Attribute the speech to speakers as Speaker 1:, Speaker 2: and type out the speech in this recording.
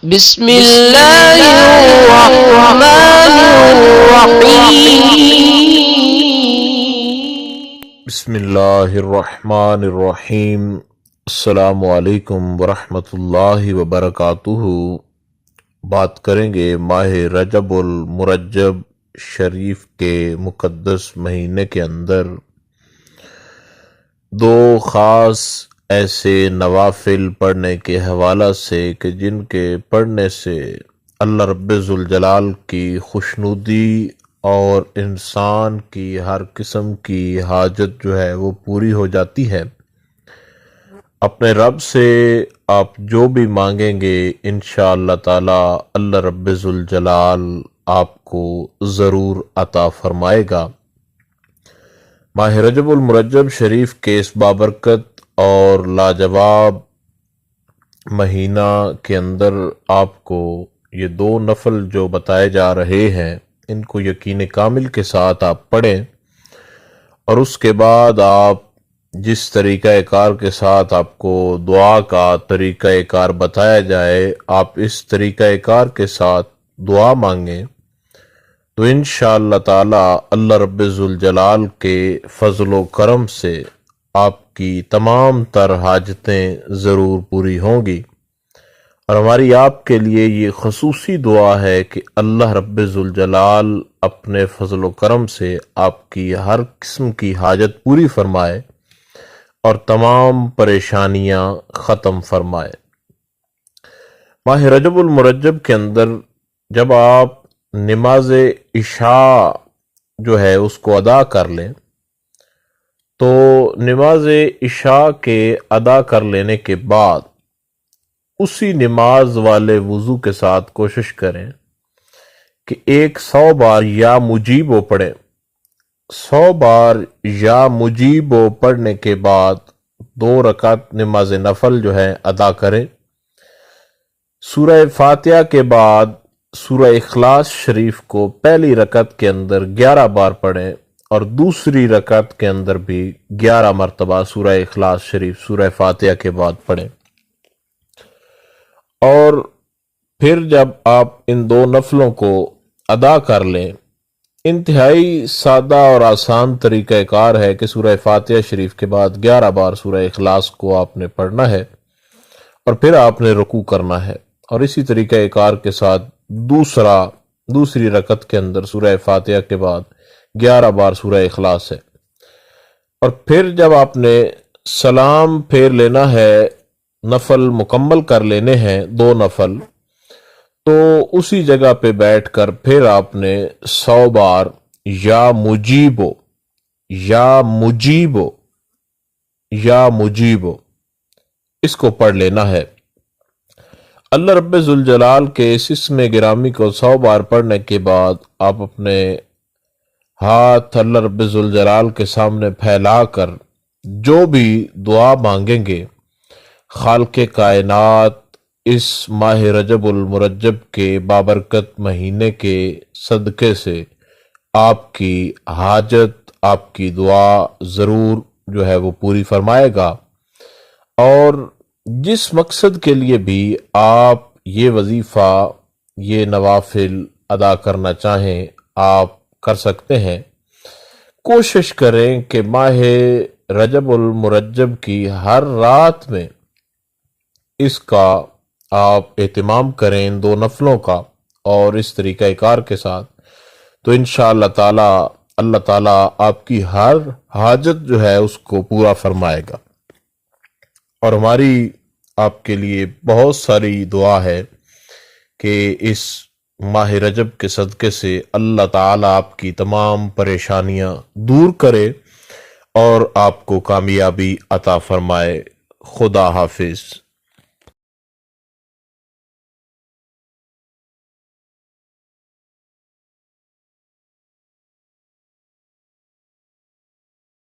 Speaker 1: بسم اللہ الرحمن الرحیم۔
Speaker 2: بسم اللہ الرحمن الرحیم۔ السلام علیکم ورحمۃ اللہ وبرکاتہ۔ بات کریں گے ماہ رجب المرجب شریف کے مقدس مہینے کے اندر دو خاص ایسے نوافل پڑھنے کے حوالہ سے کہ جن کے پڑھنے سے اللہ رب ذوالجلال کی خوشنودی اور انسان کی ہر قسم کی حاجت جو ہے وہ پوری ہو جاتی ہے۔ اپنے رب سے آپ جو بھی مانگیں گے انشاءاللہ تعالی اللہ رب ذوالجلال آپ کو ضرور عطا فرمائے گا۔ ماہ رجب المرجب شریف کے اس بابرکت اور لاجواب مہینہ کے اندر آپ کو یہ دو نفل جو بتائے جا رہے ہیں ان کو یقین کامل کے ساتھ آپ پڑھیں، اور اس کے بعد آپ جس طریقہ کار کے ساتھ آپ کو دعا کا طریقہ کار بتایا جائے آپ اس طریقہ کار کے ساتھ دعا مانگیں تو انشاءاللہ تعالی اللہ رب ذوالجلال کے فضل و کرم سے آپ کی تمام تر حاجتیں ضرور پوری ہوں گی۔ اور ہماری آپ کے لیے یہ خصوصی دعا ہے کہ اللہ رب ذوالجلال اپنے فضل و کرم سے آپ کی ہر قسم کی حاجت پوری فرمائے اور تمام پریشانیاں ختم فرمائے۔ ماہ رجب المرجب کے اندر جب آپ نماز عشاء جو ہے اس کو ادا کر لیں تو نماز عشاء کے ادا کر لینے کے بعد اسی نماز والے وضو کے ساتھ کوشش کریں کہ 100 بار یا مجیبو پڑھیں۔ 100 بار یا مجیبو پڑھنے کے بعد 2 رکعت نماز نفل جو ہے ادا کریں۔ سورہ فاتحہ کے بعد سورہ اخلاص شریف کو پہلی رکعت کے اندر 11 بار پڑھیں اور دوسری رکعت کے اندر بھی 11 مرتبہ سورہ اخلاص شریف سورہ فاتحہ کے بعد پڑھیں۔ اور پھر جب آپ ان دو نفلوں کو ادا کر لیں، انتہائی سادہ اور آسان طریقہ کار ہے کہ سورہ فاتحہ شریف کے بعد 11 بار سورہ اخلاص کو آپ نے پڑھنا ہے اور پھر آپ نے رکوع کرنا ہے، اور اسی طریقہ کار کے ساتھ دوسری رکعت کے اندر سورہ فاتحہ کے بعد 11 بار سورہ اخلاص ہے۔ اور پھر جب آپ نے سلام پھیر لینا ہے، نفل مکمل کر لینے ہیں 2 نفل، تو اسی جگہ پہ بیٹھ کر پھر آپ نے 100 بار یا مجیبو یا مجیبو یا مجیبو اس کو پڑھ لینا ہے۔ اللہ رب ذوالجلال کے اس اسم گرامی کو 100 بار پڑھنے کے بعد آپ اپنے ہاتھ اللہ رب ذوالجلال کے سامنے پھیلا کر جو بھی دعا مانگیں گے خالق کائنات اس ماہ رجب المرجب کے بابرکت مہینے کے صدقے سے آپ کی حاجت آپ کی دعا ضرور جو ہے وہ پوری فرمائے گا۔ اور جس مقصد کے لیے بھی آپ یہ وظیفہ یہ نوافل ادا کرنا چاہیں آپ کر سکتے ہیں۔ کوشش کریں کہ ماہ رجب المرجب کی ہر رات میں اس کا آپ اہتمام کریں ان 2 نفلوں کا اور اس طریقہ کار کے ساتھ، تو انشاءاللہ تعالی اللہ تعالی آپ کی ہر حاجت جو ہے اس کو پورا فرمائے گا۔ اور ہماری آپ کے لیے بہت ساری دعا ہے کہ اس ماہ رجب کے صدقے سے اللہ تعالی آپ کی تمام پریشانیاں دور کرے اور آپ کو کامیابی عطا فرمائے۔ خدا حافظ۔